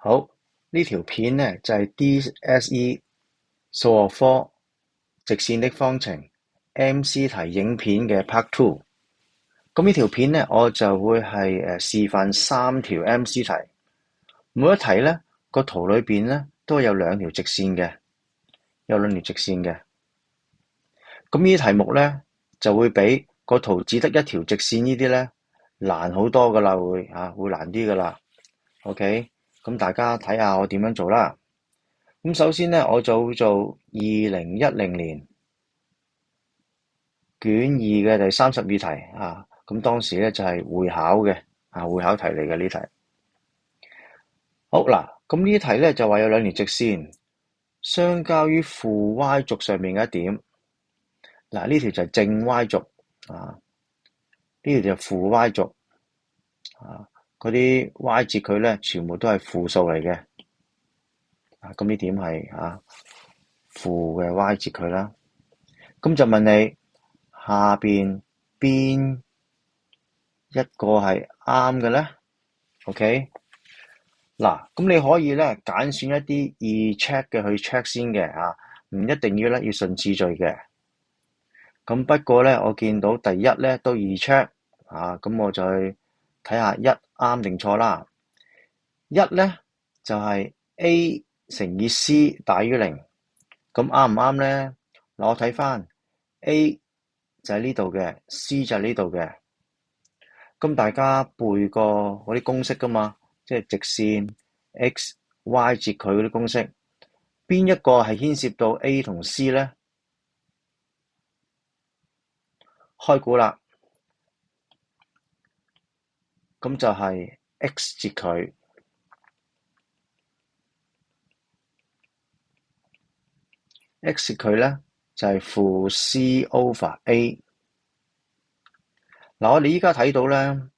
好，呢條片呢就係 DSE 數學科直線的方程 MC 題影片嘅 Part Two。咁呢條片呢，我就會係示範3條 MC 題，每一題呢個圖裏邊呢都有2條直線嘅，咁呢啲題目呢就會比個圖只得一條直線呢啲呢難好多噶啦，會難啲噶啦。OK， 咁大家睇下我點樣做啦。咁首先呢，我就會做2010年卷2嘅第32題啊。咁當時呢就係會考嘅會考題嚟嘅呢題。好嗱，咁呢題呢就話有2條直線相交於負 y 軸上面嘅一點。嗱，呢條就係正 y 軸啊，呢條就係負 y 軸啊。嗰啲 y 截距呢全部都係負數嚟嘅。咁呢點係負嘅 y 截距啦。咁就問你下邊邊一個係啱嘅咧 ？OK， 嗱，咁你可以咧揀選一啲易 check 嘅去 check 先嘅唔一定要順次序嘅。咁不過咧，我見到第一咧都易 check 咁我就去睇下一啱定錯啦。一咧就係 A 乘以 C 大於0，咁啱唔啱咧？嗱，我睇翻 A 就喺呢度嘅 ，C 就喺呢度嘅。咁大家背過嗰啲公式噶嘛，即係直線 x、y 截距嗰啲公式，邊一個係牽涉到 A 同 C 咧？開估啦，咁就係 x 截距。x 截距咧就係負 c over a。嗱，我哋依家睇到咧，呢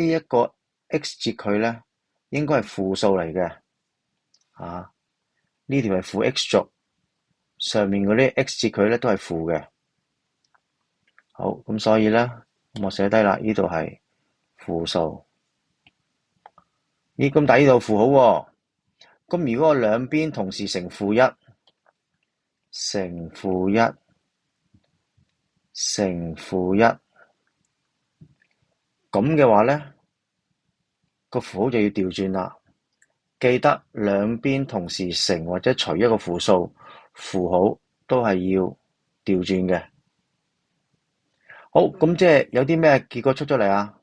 一個 x 截距咧應該係負數嚟嘅。呢條係負 x 軸，上面嗰啲 x 截距咧都係負嘅。好，咁所以咧，我寫低啦，呢度係負數。咦，咁但係呢度負好喎。咁如果我兩邊同時乘負1，乘負1，乘負1，咁嘅話咧，個符號就要調轉啦。記得兩邊同時乘或者除一個負數，符號都係要調轉嘅。好，咁即係有啲咩結果出咗嚟啊？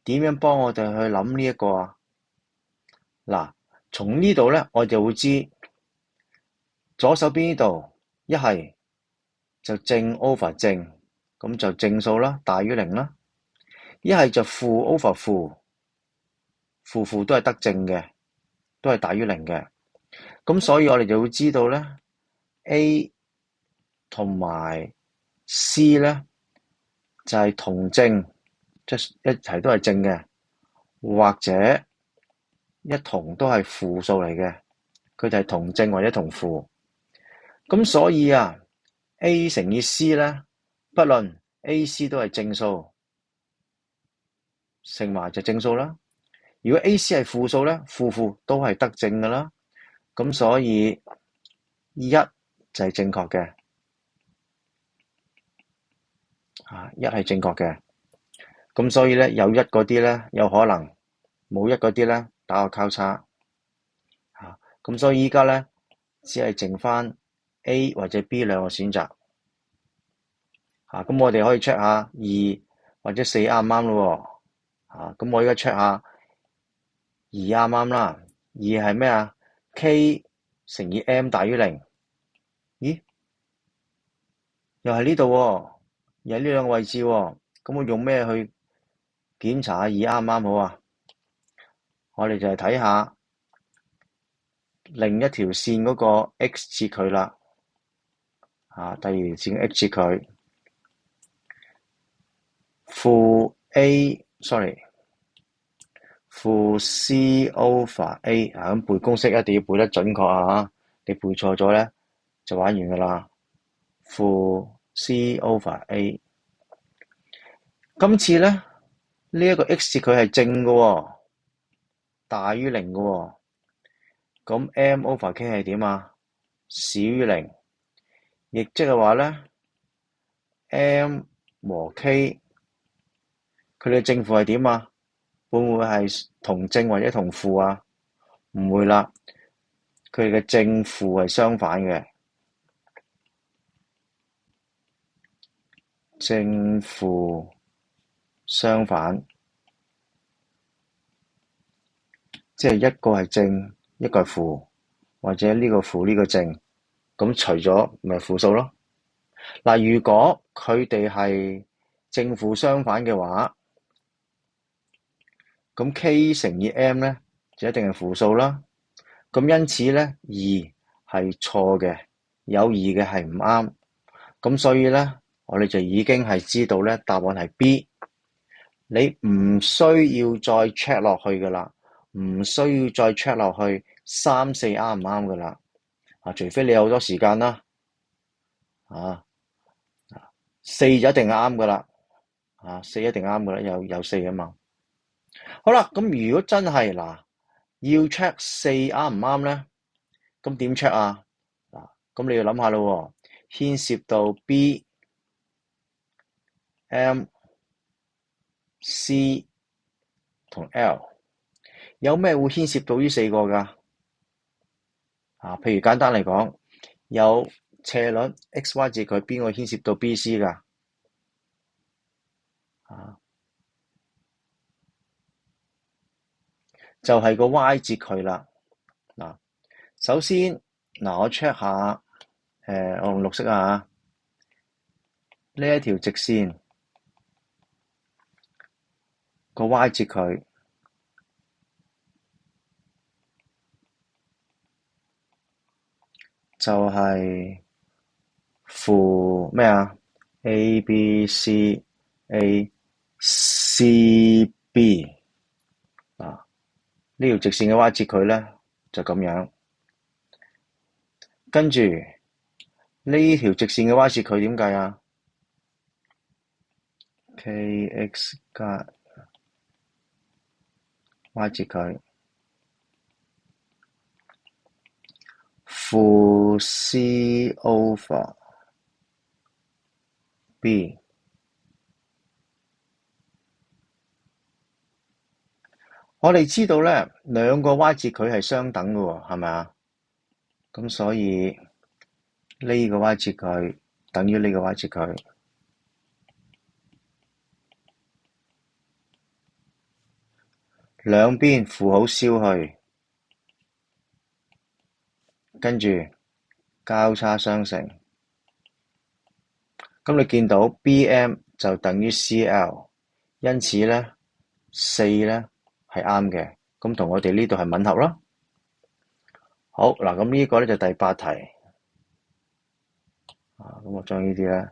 點樣幫我哋去諗呢一個啊？嗱，從呢度咧，我就會知左手邊呢度一係就正 over 正，咁就正數啦，大於0啦；一係就負 over 負，負都係得正嘅，都係大於0嘅。咁所以我哋就會知道咧 ，A 同埋 C 咧就係同正，即係一齊都係正嘅，或者一同都係負數嚟嘅，佢就係同正或者同負。咁所以A 乘以 C 咧，不論 AC 都係正數，乘埋就正數啦。如果 AC 係負數咧，負都係得正噶啦。咁所以一就係正確嘅，一係正確嘅。咁所以咧，有一嗰啲咧有可能，冇一嗰啲咧打個交叉。咁所以依家咧只係剩翻 A 或者 B 兩個選擇。咁我哋可以 check 下2或者4啱唔啱咯喎。咁我依家 check 下2啱唔啱啦。2係咩啊？K 乘以 M 大於0。咦？又係呢度喎，又係呢兩個位置喎。咁我用咩去檢查下2啱唔啱好啊？我哋就係睇下另一條線嗰個 x 截距啦。第二條線 x 截距。負 C over A 咁背公式一定要背得準確啊！你背錯咗咧就玩完噶啦。負 C over A， 今次咧呢一個 x 截距係正嘅喎。大於零嘅喎，咁 m over k 係點啊？少於零，亦即係話咧 m 和 k 佢哋嘅正負係點啊？會唔會係同正或者同負啊？唔會啦，佢哋嘅正負係相反嘅，正負相反，即係一個係正，一個係負，或者呢個負呢個正，咁除咗咪負數咯。嗱，如果佢哋係正負相反嘅話，咁 k 乘以 m 咧就一定係負數啦。咁因此咧，二係錯嘅，有二嘅係唔啱。咁所以咧，我哋就已經係知道咧，答案係 B。你唔需要再 check 落去噶啦，唔需要再 check 落去三四啱唔啱噶啦。除非你有好多時間啦。四就一定啱噶啦。四一定啱噶啦，有四啊嘛。好啦，咁如果真係嗱，要 check 四啱唔啱咧，咁點 check 啊？咁你要諗下咯，牽涉到 B、M、C 同 L， 有咩會牽涉到呢四個噶？譬如簡單嚟講，有斜率 x、y 截距，邊個牽涉到 B、C 噶？就係個 y 截距啦。首先我 check 下，我用綠色啊，呢一條直線個 y 截距就係負咩啊 ？A B C A C B 呢條直線嘅 y 截距咧就咁樣，跟住呢條直線嘅 y 截距點計啊？kx 加 y 截距負 c over b。我哋知道咧，兩個 y 截距係相等嘅喎，係咪啊？咁所以呢個 y 截距等於呢個 y 截距，兩邊負號消去，跟住交叉相乘。咁你見到 BM 就等於 CL， 因此咧四咧係啱嘅，咁同我哋呢度係吻合咯。好嗱，咁呢個咧就第八題。咁我將呢啲咧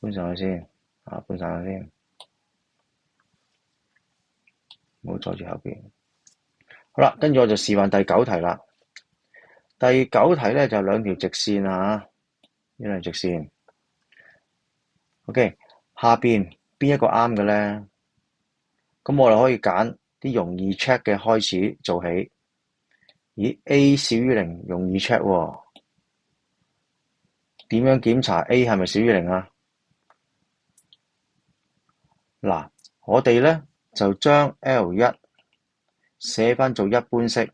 搬上去先，搬上去先，唔好阻住後邊。好啦，跟住我就示範第九題啦。第九題咧就兩條直線啊，呢兩條直線。OK， 下邊邊一個啱嘅咧？咁我哋可以揀啲容易 check 嘅開始做起。咦 ，A 小於零容易 check 喎？點樣檢查 A 係咪小於零啊？嗱，我哋咧就將 L1寫翻做一般式。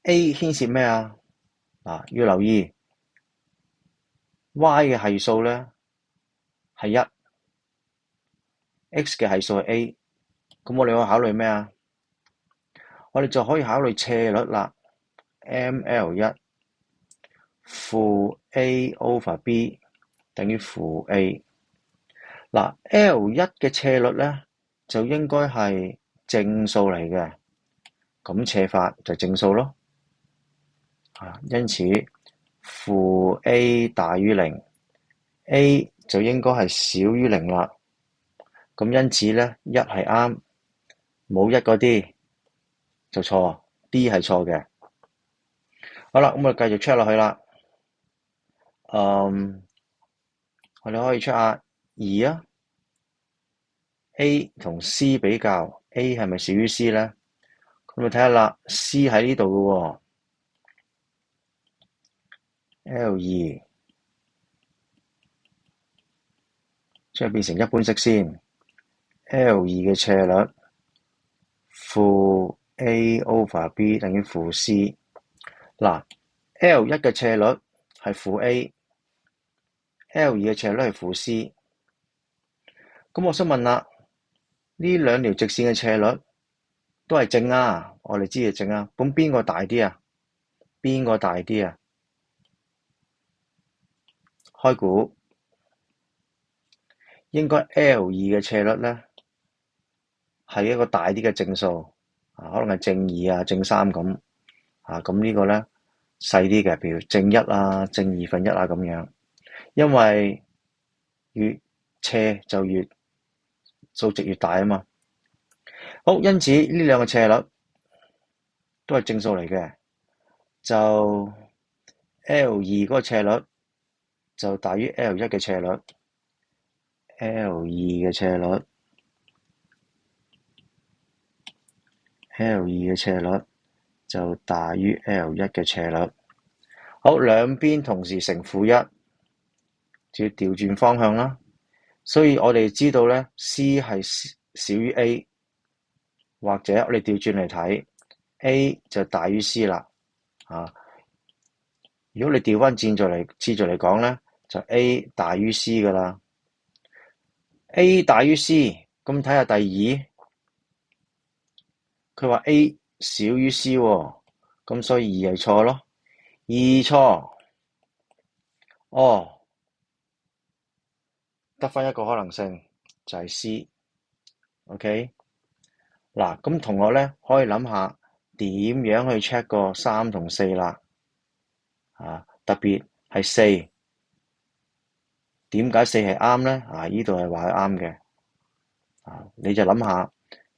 A 牽涉咩啊？要留意 Y 嘅係數咧係一，X 嘅係數係 A， 咁我哋可以考慮咩啊？我哋就可以考慮斜率啦。ML1 負 A over B 等於負 A。L1 嘅斜率咧就應該係正數嚟嘅，咁斜法就正數咯。因此負 A 大於零 ，A 就應該係少於零啦。咁因此咧一係啱，冇一嗰啲就錯 ，D 係錯嘅。好啦，咁我哋繼續 check 落去啦。我哋可以 check 下2啊 A 同 C 比較，A 係咪小於 C 咧？咁你睇下啦，C 喺呢度嘅喎，L2 即係變成一般式先，L2 嘅斜率負 A over B 等於負 C。嗱，L1 嘅斜率係負 A，L2 嘅斜率係負 C。咁我想問啦，呢兩條直線嘅斜率都係正啊，我哋知係正啊。咁邊個大啲啊？邊個大啲啊？開估應該 L2 嘅斜率咧係一個大啲嘅正數啊，可能係正2啊、正3咁啊。咁呢個咧細啲嘅，譬如正1啊、正1/2啊咁樣。因為越斜就越數值越大啊嘛。好，因此呢兩個斜率都係正數嚟嘅，就 L2 嗰個斜率就大於 L1 嘅斜率，L2 嘅斜率，L2 嘅斜率就大於 L1 嘅斜率。好，兩邊同時乘負1，就要調轉方向啦。所以我哋知道咧 ，C 係小於 A， 或者我哋調轉嚟睇 ，A 就大於 C 啦。啊，如果你調翻次序嚟講咧，就 A 大於 C 噶啦。A 大於 C， 咁睇下第二，佢話 A 小於 C 喎，咁所以2係錯咯。2錯，哦，得翻一個可能性就係 C。OK，嗱，咁同學咧可以諗下點樣去 check 個3同4啦。啊，特別係4，點解4係啱咧？啊，呢度係話係啱嘅。啊，你就諗下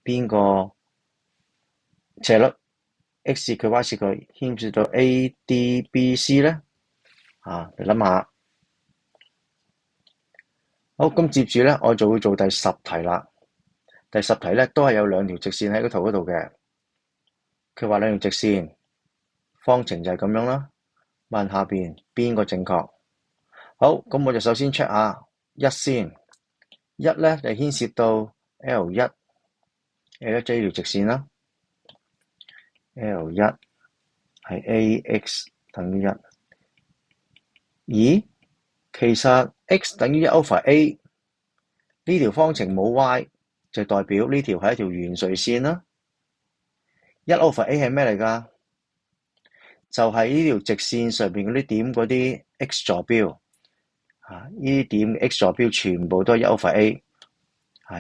邊個斜率 x 截佢 y 截佢牽涉到 A、D、B、C 咧？啊，你諗下。好，咁接住咧，我就會做第10題啦。第10題咧都係有兩條直線喺個圖嗰度嘅。佢話兩條直線，方程就係咁樣啦。問下邊邊個正確？好，咁我就首先 check 下1先。1咧就牽涉到 L1，L1 即係呢條直線啦。L1 係 AX 等於1。咦？其實 x 等於1 over A 呢條方程冇 y，就代表呢條係一條圓垂線啦。1 over A 係咩嚟㗎？就係呢條直線上面嗰啲點嗰啲 x 坐標。呢啲點 x 坐標全部都係1 over A。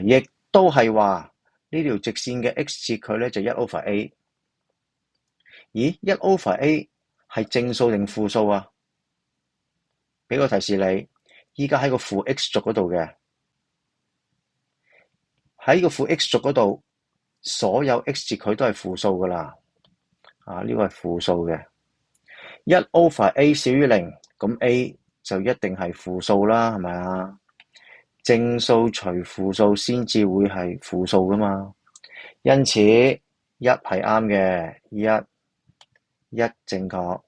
亦都係話呢條直線嘅 x 截距咧就1 over A。咦？1 over A 係正數定負數啊？俾個提示你，依家喺個負 x 軸嗰度嘅，喺個負 x 軸嗰度，所有 x 截距都係負數噶啦。呢個係負數嘅。1 over A 小於0，咁 A 就一定係負數啦，係咪啊？正數除負數先至會係負數噶嘛。因此1係啱嘅，1正確。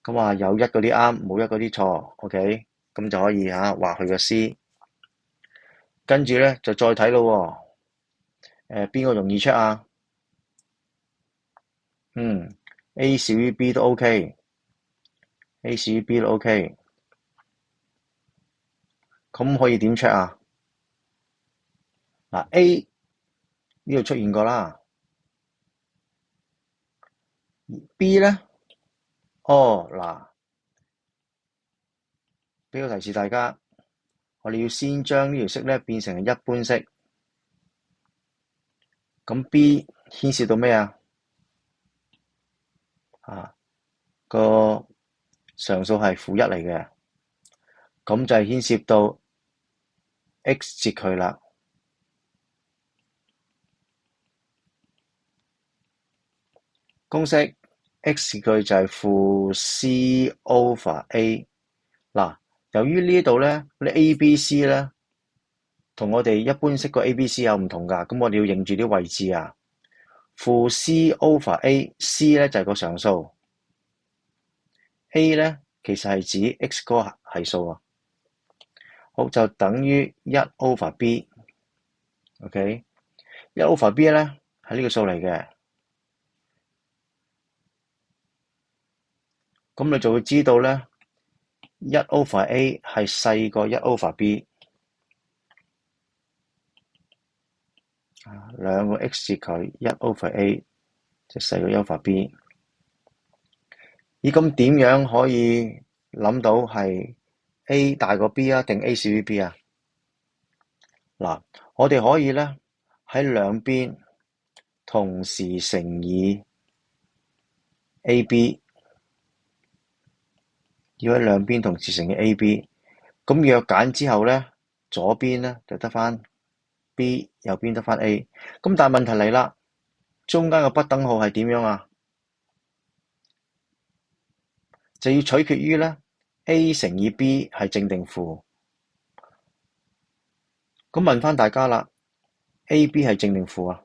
咁話有1嗰啲啱，冇1嗰啲錯。OK，咁就可以畫佢個 C。跟住咧就再睇咯喎。邊個容易 check 啊？A 小於 B 都 OK，A 小於 B 都 OK。咁可以點 check 啊？嗱 ，A 呢度出現過啦。B 咧，嗱，俾個提示大家，我哋要先將呢條式咧變成一般式。咁 B 牽涉到咩啊？個常數係負1嚟嘅，咁就係牽涉到 x 截距啦。公式 x 截距就係負 C over A。嗱，由於呢度咧，啲 A、B、C 咧，同我哋一般識個 A、B、C 有唔同㗎，咁我哋要認住啲位置啊。負 C over A，C 咧就係個常數，A 咧其實係指 X 嗰個係數啊。好，就等於一 over B，OK，一 over B 咧係呢個數嚟嘅，咁你就會知道咧，一 over A 係細過一 over B，兩個 X 折佢一 over A 就細過一 over B。咦，咁點樣可以諗到係 A 大過 B 啊，定 A 小於 B 啊？嗱，我哋可以咧喺兩邊同時乘以 AB， 要喺兩邊同時乘以 AB， 咁約揀之後咧，左邊咧就得翻 B， 右邊得翻 A， 咁但係問題嚟啦，中間嘅不等號係點樣啊？就要取決於咧 A 乘以 B 係正定負。咁問翻大家啦，AB 係正定負啊？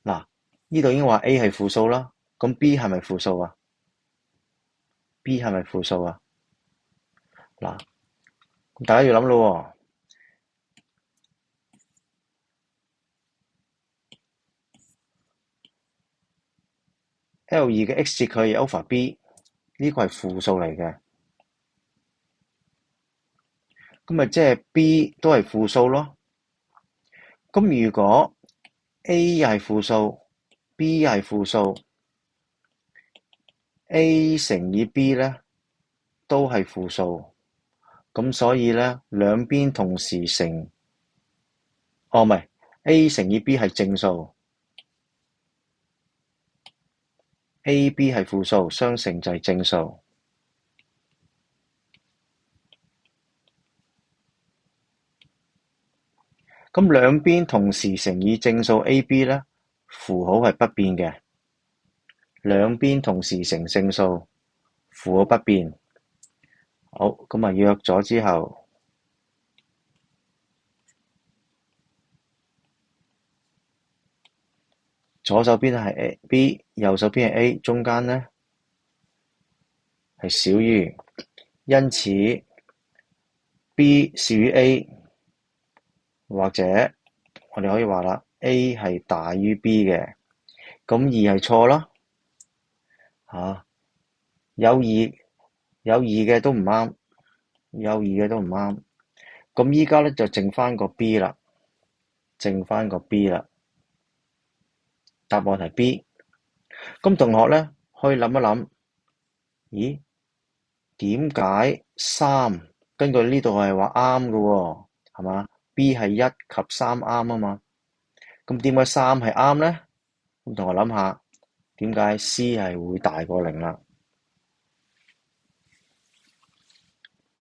嗱，呢度已經話 A 係負數啦，咁 B 係咪負數啊？B 係咪負數啊？嗱，咁大家要諗咯喎，L 二嘅 X 折佢係 over B， 呢個係負數嚟嘅，咁咪即係 B 都係負數咯。咁如果 A 又係負數 ，B 又係負數，A 乘以 B 咧都係負數，咁所以咧兩邊同時乘，唔係 A 乘以 B 係正數，AB 係負數，相乘就係正數。咁兩邊同時乘以正數 AB 咧，符號係不變嘅。兩邊同時乘正數，符號不變。好，咁啊約咗之後，左手邊係 B， 右手邊係 A， 中間咧係小於，因此 B 小於 A， 或者我哋可以話啦 ，A 係大於 B 嘅，咁二係錯啦，有二嘅都唔啱，有二嘅都唔啱，咁依家咧就剩翻個 B 啦，剩翻個 B 啦，答案係 B。咁同學咧可以諗一諗，咦？點解三根據呢度係話啱嘅喎，係嘛？B 係一及三啱啊嘛，咁點解三係啱咧？咁同學諗下，點解 C 係會大過0啦？